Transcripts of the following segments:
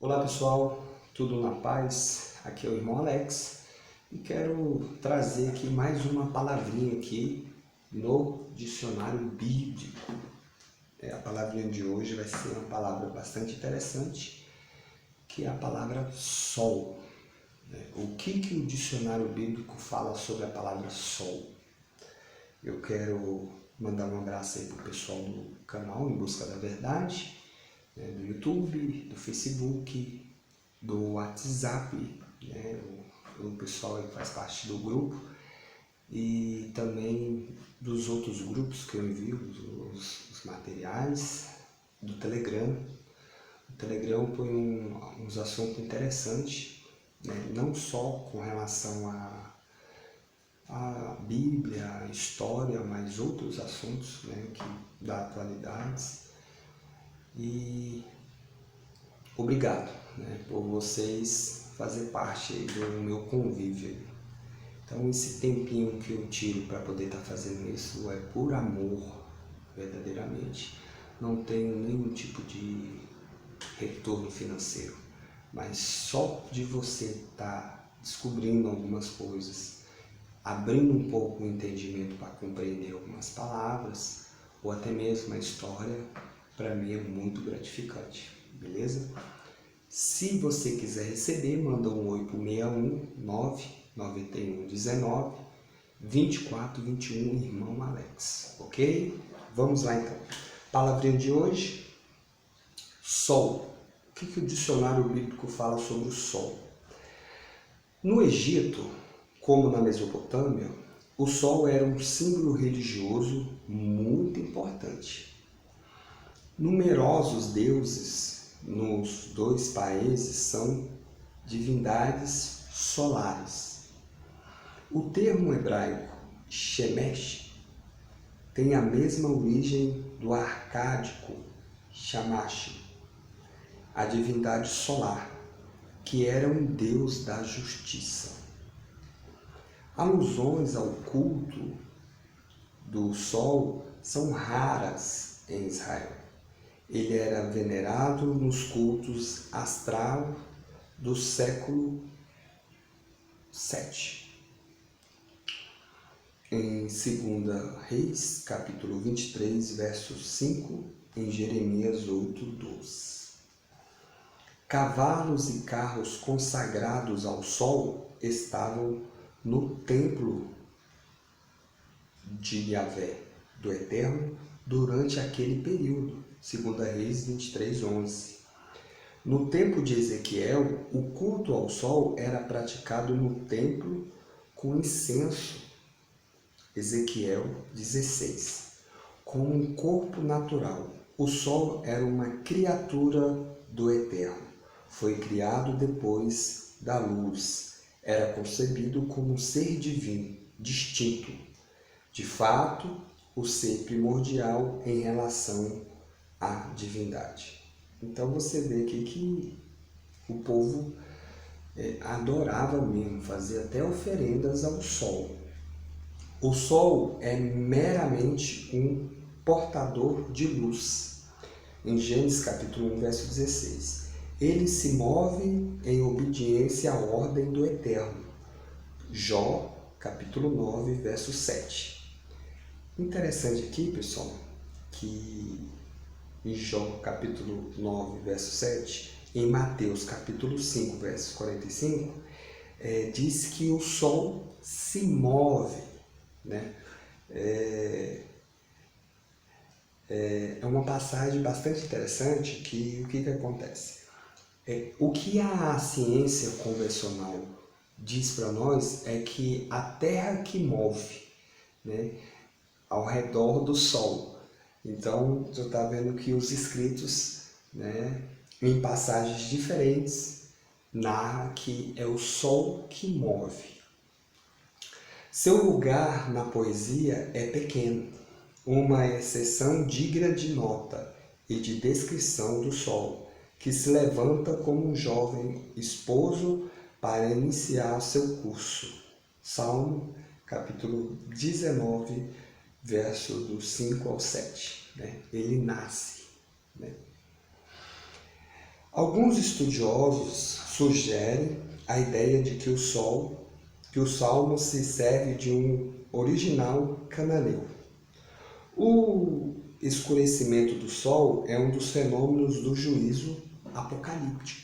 Olá pessoal, tudo na paz? Aqui é o irmão Alex e quero trazer aqui mais uma palavrinha aqui no dicionário bíblico. A palavrinha de hoje vai ser uma palavra bastante interessante, que é a palavra sol. O que o dicionário bíblico fala sobre a palavra sol? Eu quero mandar um abraço aí para o pessoal do canal Em Busca da Verdade, do YouTube, do Facebook, do WhatsApp, o pessoal que faz parte do grupo, e também dos outros grupos que eu envio, os materiais, do Telegram. O Telegram põe uns assuntos interessantes, não só com relação à Bíblia, à história, mas outros assuntos que da atualidade. E obrigado por vocês fazer parte do meu convívio. Então esse tempinho que eu tiro para poder estar fazendo isso é por amor, verdadeiramente. Não tenho nenhum tipo de retorno financeiro, mas só de você estar descobrindo algumas coisas, abrindo um pouco o entendimento para compreender algumas palavras, ou até mesmo a história, para mim é muito gratificante, beleza? Se você quiser receber, manda um oi para o 61991192421, irmão Alex, ok? Vamos lá então. Palavrinha de hoje, sol. O que o dicionário bíblico fala sobre o sol? No Egito, como na Mesopotâmia, o sol era um símbolo religioso muito importante. Numerosos deuses nos dois países são divindades solares. O termo hebraico Shemesh tem a mesma origem do arcádico Shamash, a divindade solar, que era um deus da justiça. Alusões ao culto do sol são raras em Israel. Ele era venerado nos cultos astral do século VII. Em 2 Reis, capítulo 23, verso 5, em Jeremias 8:12. Cavalos e carros consagrados ao sol estavam no templo de Yahvé, do Eterno, durante aquele período. 2 Reis 23:11. No tempo de Ezequiel, o culto ao sol era praticado no templo com incenso. Ezequiel 16. Com um corpo natural, o sol era uma criatura do Eterno. Foi criado depois da luz. Era concebido como um ser divino, distinto. De fato, o ser primordial em relação à divindade. Então você vê aqui que o povo adorava mesmo, fazia até oferendas ao sol. O sol é meramente um portador de luz. Em Gênesis capítulo 1, verso 16. Ele se move em obediência à ordem do Eterno. Jó capítulo 9, verso 7. Interessante aqui, pessoal, que em Jó capítulo 9, verso 7, em Mateus capítulo 5, verso 45, diz que o sol se move. É uma passagem bastante interessante que o que acontece? O que a ciência convencional diz para nós é que a Terra que move, ao redor do Sol. Então, você está vendo que os escritos, em passagens diferentes, narram que é o Sol que move. Seu lugar na poesia é pequeno, uma exceção digna de nota e de descrição do Sol, que se levanta como um jovem esposo para iniciar seu curso. Salmo, capítulo 19, verso do 5 ao 7. Ele nasce. Alguns estudiosos sugerem a ideia de que o Salmo se serve de um original cananeu. O escurecimento do sol é um dos fenômenos do juízo apocalíptico,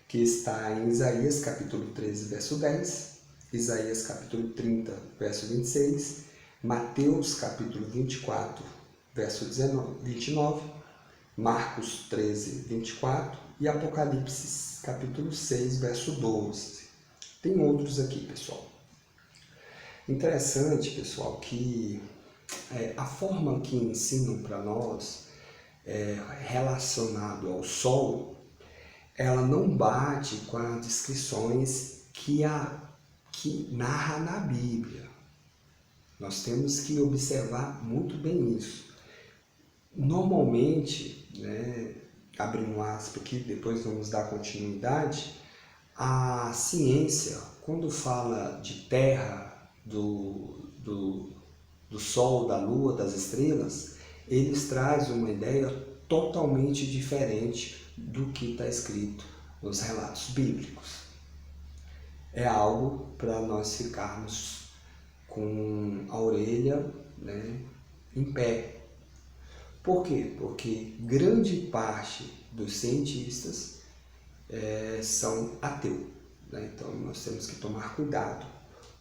que está em Isaías capítulo 13, verso 10, Isaías capítulo 30, verso 26, Mateus capítulo 24, verso 29, Marcos 13, 24 e Apocalipse capítulo 6, verso 12. Tem outros aqui, pessoal. Interessante, pessoal, que a forma que ensinam para nós relacionado ao sol, ela não bate com as descrições que narra na Bíblia. Nós temos que observar muito bem isso. Normalmente, abrindo aspas aqui, depois vamos dar continuidade, a ciência, quando fala de terra, do sol, da lua, das estrelas, eles trazem uma ideia totalmente diferente do que está escrito nos relatos bíblicos. É algo para nós ficarmos com a orelha em pé. Por quê? Porque grande parte dos cientistas são ateus. Então nós temos que tomar cuidado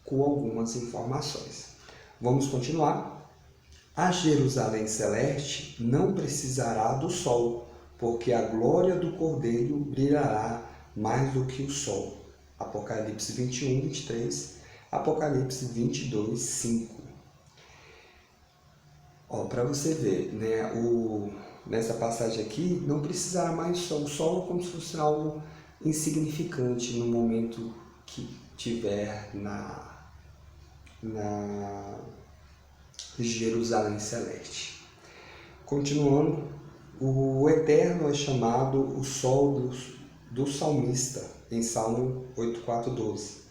com algumas informações. Vamos continuar. A Jerusalém celeste não precisará do sol, porque a glória do Cordeiro brilhará mais do que o sol. Apocalipse 21, 23, Apocalipse 22, 5. Para você ver, nessa passagem aqui, não precisará mais do sol. O sol é como se fosse algo insignificante no momento que tiver na Jerusalém celeste. Continuando, o Eterno é chamado o sol do salmista, em Salmo 8:4-12.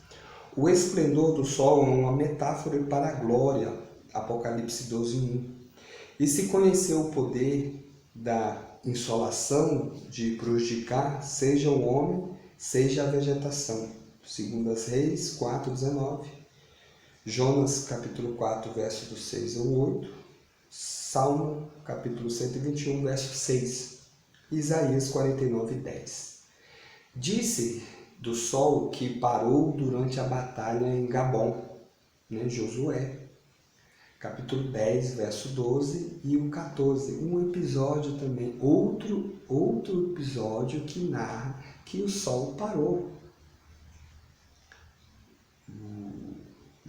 O esplendor do sol é uma metáfora para a glória, Apocalipse 12:1. E se conhecer o poder da insolação de prejudicar, seja o homem, seja a vegetação, 2 Reis 4:19. Jonas capítulo 4, verso do 6 ao 8, Salmo capítulo 121, verso 6, Isaías 49, 10. Disse do sol que parou durante a batalha em Gabom, Josué, capítulo 10, verso 12 e o 14. Um episódio também, outro episódio que narra que o sol parou.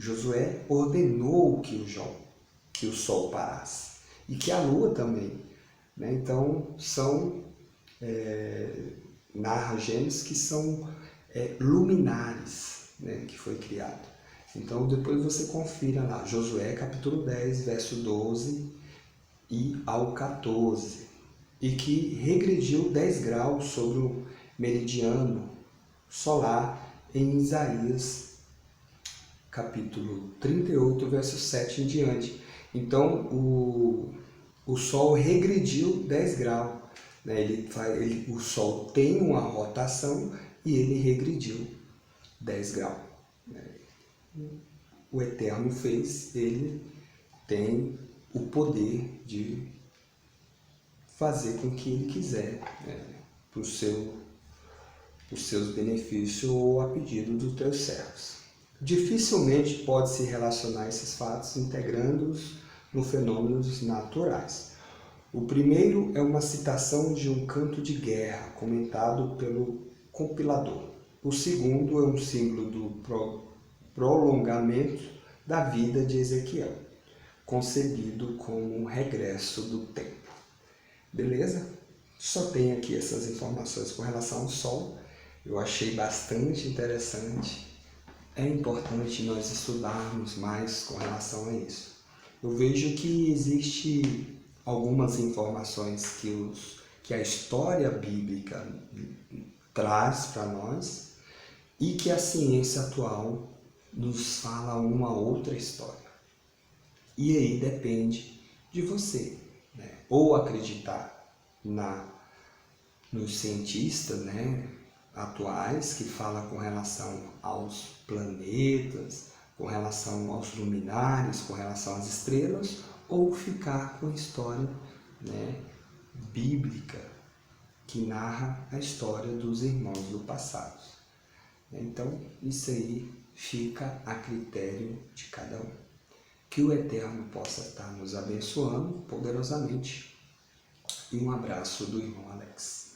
Josué ordenou que o sol parasse e que a lua também. Então, narra Gênesis que são luminares, que foi criado. Então, depois você confira lá, Josué capítulo 10, verso 12 e ao 14. E que regrediu 10 graus sobre o meridiano solar em Isaías capítulo 38, verso 7 em diante. Então, o Sol regrediu 10 graus. O Sol tem uma rotação e ele regrediu 10 graus. O Eterno fez, ele tem o poder de fazer com que ele quiser, para os seus benefícios ou a pedido dos teus servos. Dificilmente pode-se relacionar esses fatos integrando-os no fenômenos naturais. O primeiro é uma citação de um canto de guerra comentado pelo compilador. O segundo é um símbolo do prolongamento da vida de Ezequiel, concebido como um regresso do tempo. Beleza? Só tem aqui essas informações com relação ao Sol. Eu achei bastante interessante. É importante nós estudarmos mais com relação a isso. Eu vejo que existe algumas informações que a história bíblica traz para nós e que a ciência atual nos fala uma outra história. E aí depende de você, ou acreditar nos cientistas, né, atuais, que fala com relação aos planetas, com relação aos luminares, com relação às estrelas, ou ficar com a história, né, bíblica, que narra a história dos irmãos do passado. Então, isso aí fica a critério de cada um. Que o Eterno possa estar nos abençoando poderosamente. E um abraço do irmão Alex.